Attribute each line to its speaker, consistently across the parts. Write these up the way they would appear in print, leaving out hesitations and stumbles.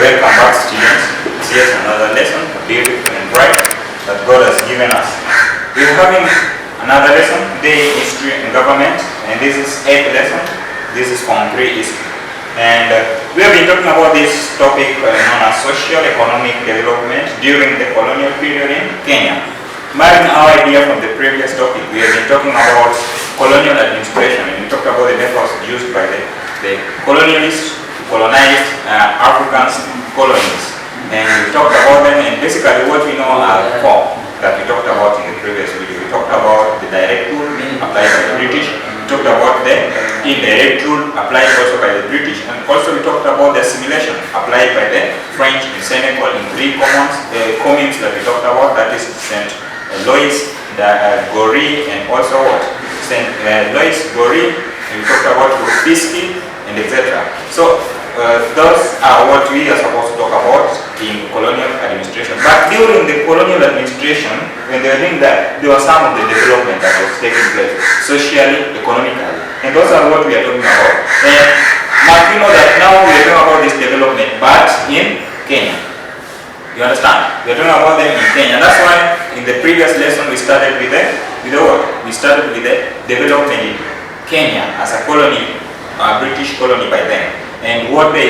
Speaker 1: welcome back, students. It's yet another lesson, beautiful and bright, that God has given us. We're having another lesson today, history and government, and this is 8th lesson. This is Form 3 history. And we have been talking about this topic known as social economic development during the colonial period in Kenya. Marrying our idea from the previous topic, we have been talking about colonial administration, and we talked about the methods used by the colonialists to colonize African colonies. And we talked about them, and basically what we know are four that we talked about in the previous video. We talked about the direct rule applied by the British. We talked about the indirect rule applied also by the British, and also we talked about the assimilation applied by the French in Senegal in three communes that we talked about, that is St. Louis, Gori, and also what? St. Louis, Gori, and we talked about Rufisque, and etc. So those are what we are supposed to talk about in colonial administration. But during the colonial administration, when they were doing that, there was some of the development that was taking place, socially, economically. And those are what we are talking about. And now you know that now we are talking about this development, but in Kenya. You understand? We are talking about them in Kenya. That's why in the previous lesson we started with what? We started with the development in Kenya as a colony, a British colony by then. And what they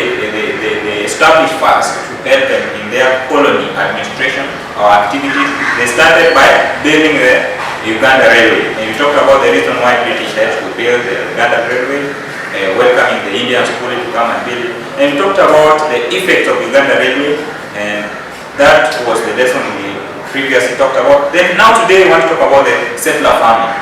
Speaker 1: established first to help them in their colony administration or activities, they started by building the Uganda Railway. And we talked about the reason why British had to build the Uganda Railway, welcoming the Indians fully to come and build it. And we talked about the effects of Uganda Railway, and that was the lesson we previously talked about. Then now today we want to talk about the settler farming.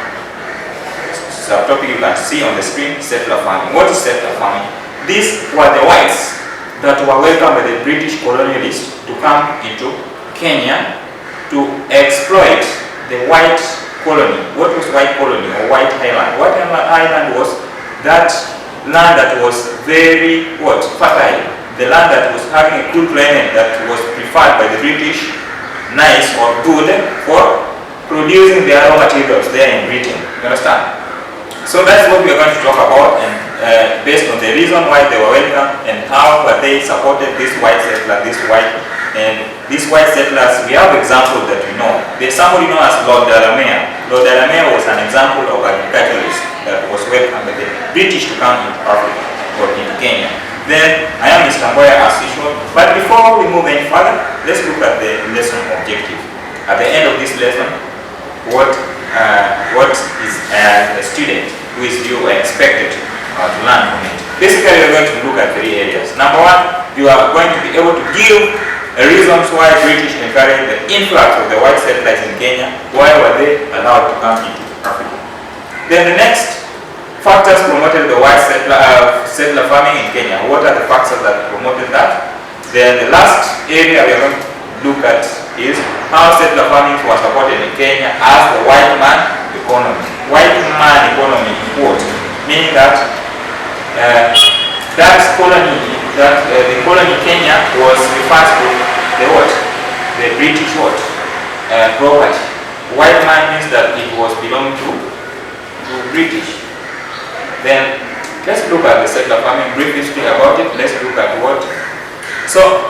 Speaker 1: Subtopic you can see on the screen, settler farming. What is settler farming? These were the whites that were welcomed by the British colonialists to come into Kenya to exploit the white colony. What was white colony or white island? White island was that land that was very fertile. The land that was having a good climate that was preferred by the British, nice or good for producing their raw materials there in Britain. You understand? So that's what we are going to talk about, and based on the reason why they were welcome and how they supported this white settler, these white settlers. We have examples that we know. There's somebody known as Lord Delamere. Lord Delamere was an example of agriculturalist that was welcomed by the British to come into Africa or into Kenya. Then I am Mr. Mboya as usual. But before we move any further, let's look at the lesson objective. At the end of this lesson, what is a student who is you expected to learn from it. Basically, we are going to look at three areas. Number one, you are going to be able to give reasons why British encouraged the influx of the white settlers in Kenya. Why were they allowed to come into Africa? Then the next, factors promoted the white settler farming in Kenya. What are the factors that promoted that? Then the last area we are going to look at is how settler farming was supported in Kenya as the white man economy. White man economy in quote, meaning that the colony Kenya was refers to the British property. White man means that it was belonging to British. Then let's look at the settler farming, brief history about it. Let's look at what. So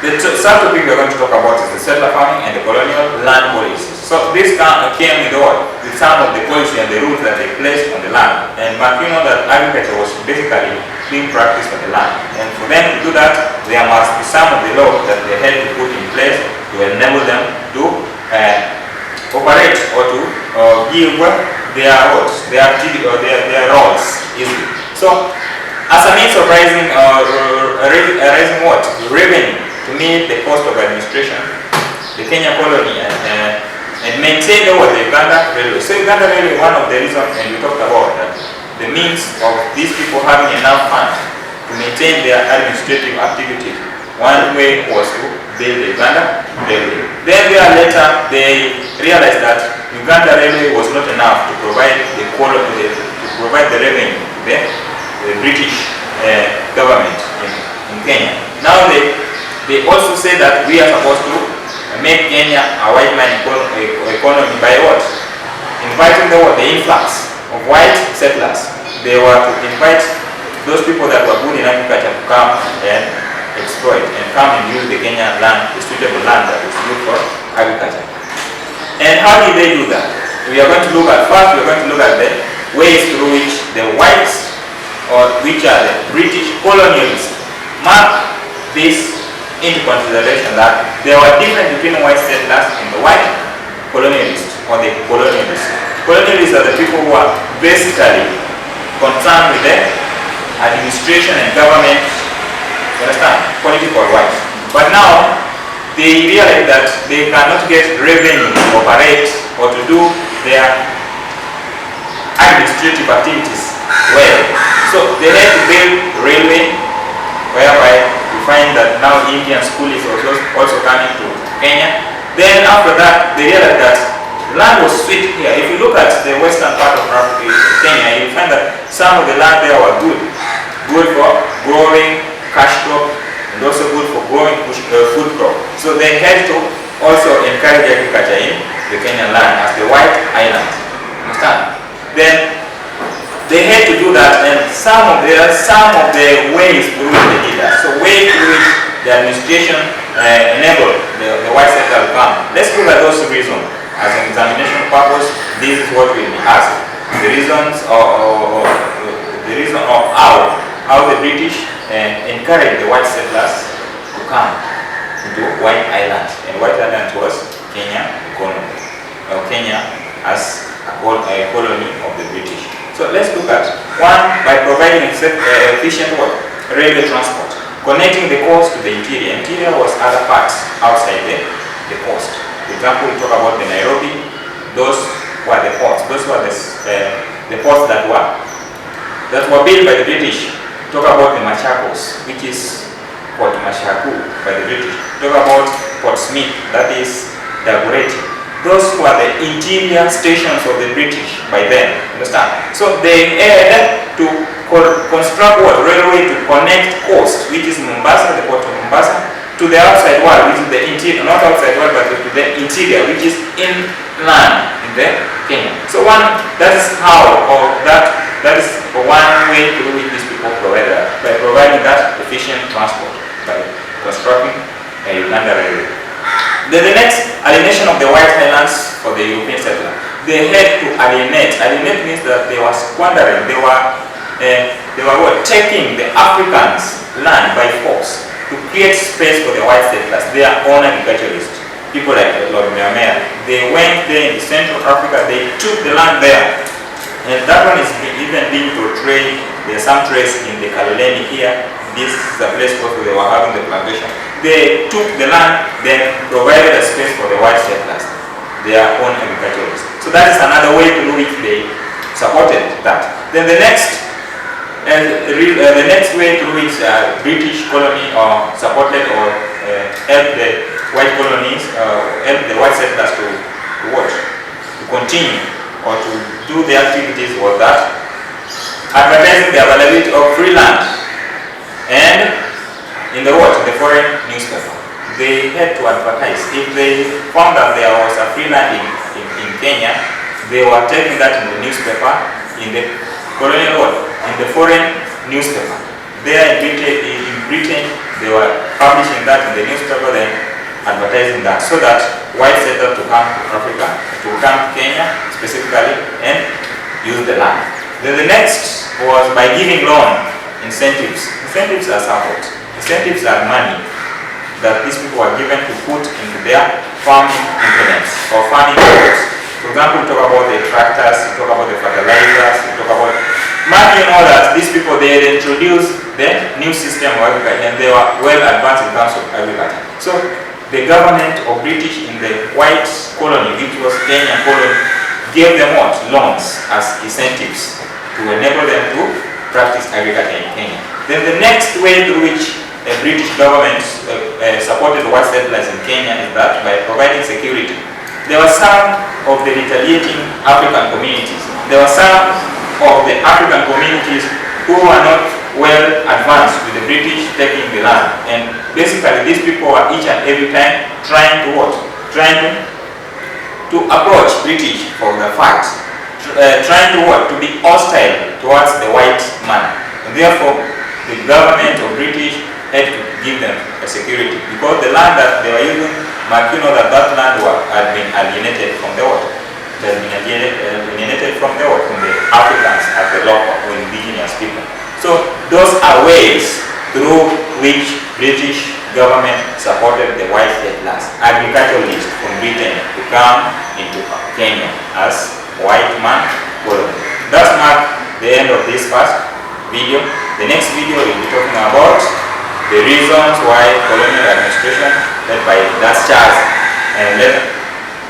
Speaker 1: the subtopic we are going to talk about is the settler farming and the colonial land policies. So this came with some of the policy and the rules that they placed on the land. And you know that agriculture was basically being practiced on the land. And for them to do that, there must be some of the laws that they had to put in place to enable them to operate or to give their activity or their roles easily. So as a means of raising revenue to meet the cost of administration, the Kenya colony and maintain the Uganda Railway. So Uganda Railway, one of the reasons, and we talked about that, the means of these people having enough funds to maintain their administrative activities. One way was to build the Uganda Railway. Then later they realized that Uganda Railway was not enough to provide the revenue to the British government in Kenya. Now they also say that we are supposed to make Kenya a white man economy by what? Inviting the influx of white settlers. They were to invite those people that were good in agriculture to come and exploit and come and use the Kenyan land, the suitable land that is good for agriculture. And how did they do that? We are going to look at, first we are going to look at the ways through which the whites, or which are the British colonialists, mark this into consideration that there were difference between white settlers and the white colonialists, or the colonialists. Colonialists are the people who are basically concerned with the administration and government, you understand, political wise. But now they realize that they cannot get revenue to operate or to do their administrative activities well. So they had to build railway, whereby we find that now Indian school is also coming to Kenya. Then after that, they realized that land was sweet here. If you look at the western part of Kenya, you find that some of the land there were good for growing cash crop, and also good for growing food crop. So they had to also encourage agriculture in the Kenyan land as the white island. Understand? Then they had to do that, and some of the ways through which they did that. So ways through which the administration enabled the white settler to come. Let's look at those reasons as an examination purpose. This is what will be asked: the reasons of how the British encouraged the white settlers to come into White Island, and White Island was Kenya colony, or Kenya as a colony of the British. So let's look at one, by providing efficient railway transport, connecting the coast to the interior. Interior was other parts outside the coast. For example, we talk about the Nairobi. Those were the ports. Those were the ports that were built by the British. Talk about the Machakos, which is Port Mashaku by the British. Talk about Port Smith, that is Dagoretti. Those were the interior stations of the British by then. Understand? So they had to construct railway to connect coast, which is Mombasa, the port of Mombasa, to the outside world, which is the interior, not outside world, but to the interior, which is inland in the Kenya. So that is how, or that is one way through which these people provide that, by providing that efficient transport, by constructing a Uganda railway. Then the next, alienation of the White Highlands for the European settler. They had to alienate. Alienate means that they were squandering. They were taking the Africans' land by force to create space for the white settlers. They are own agriculturists. People like Lord Mboya. They went there in Central Africa. They took the land there, and that one is even being portrayed. There's some trace in the Kaloleni here. This is the place where they were having the plantation. They took the land, then provided a space for the white settlers, their own agriculturists. So that is another way through which they supported that. Then the next way through which British colony supported or helped the white colonies, helped the white settlers to continue or to do their activities was that advertising the availability of free land. And in the foreign newspaper, they had to advertise. If they found that there was a free land in Kenya, they were taking that in the newspaper, in the colonial world, in the foreign newspaper. There in Britain, they were publishing that in the newspaper, then advertising that, so that white settlers to come to Africa, to come to Kenya specifically, and use the land. Then the next was by giving loan incentives. Incentives are support. Incentives are money that these people are given to put into their farming implements or farming tools. For example, we talk about the tractors, we talk about the fertilizers, we talk about money and all that. These people, they had introduced the new system of agriculture, and they were well advanced in terms of agriculture. So the government of British in the white colony, which was Kenyan colony, gave them loans as incentives to enable them to practice agriculture in Kenya. Then the next way through which the British government supported white settlers in Kenya is that by providing security. There were some of the retaliating African communities. There were some of the African communities who were not well advanced with the British taking the land. And basically these people were each and every time trying to approach British for the fight. Trying to be hostile towards the white man. And therefore, the government of British had to give them a security because the land that they were using, you know that that land had been alienated from the what? It has been alienated from the what? From the Africans as the local or indigenous people. So those are ways through which British government supported the white settlers, agriculturalists from Britain to come into Kenya as white man colony. That's mark the end of this first video. The next video we'll be talking about the reasons why colonial administration led by Dutch Charles and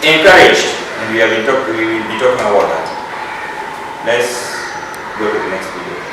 Speaker 1: encouraged, and we will be talking about that. Let's go to the next video.